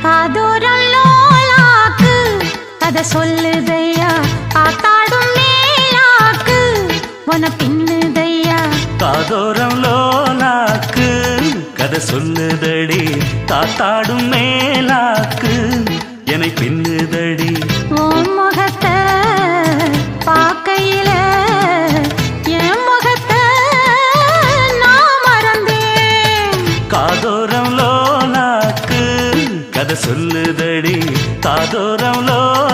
காதோரம் லோலாக்கு கதை சொல்லுதையா காத்தாடும் மேலாக்கு உன பின்னுதையா காதோரம் லோலாக்கு கதை சொல்லுதடி காத்தாடும் மேலாக்கு என்னை பின்னுதடி உன் முகத்தை பார்க்கையில என் முகத்தை நான் மறந்தேன் காதோரம் லோலாக்கு கதை சொல்லுதடி காதோரம் லோலாக்கு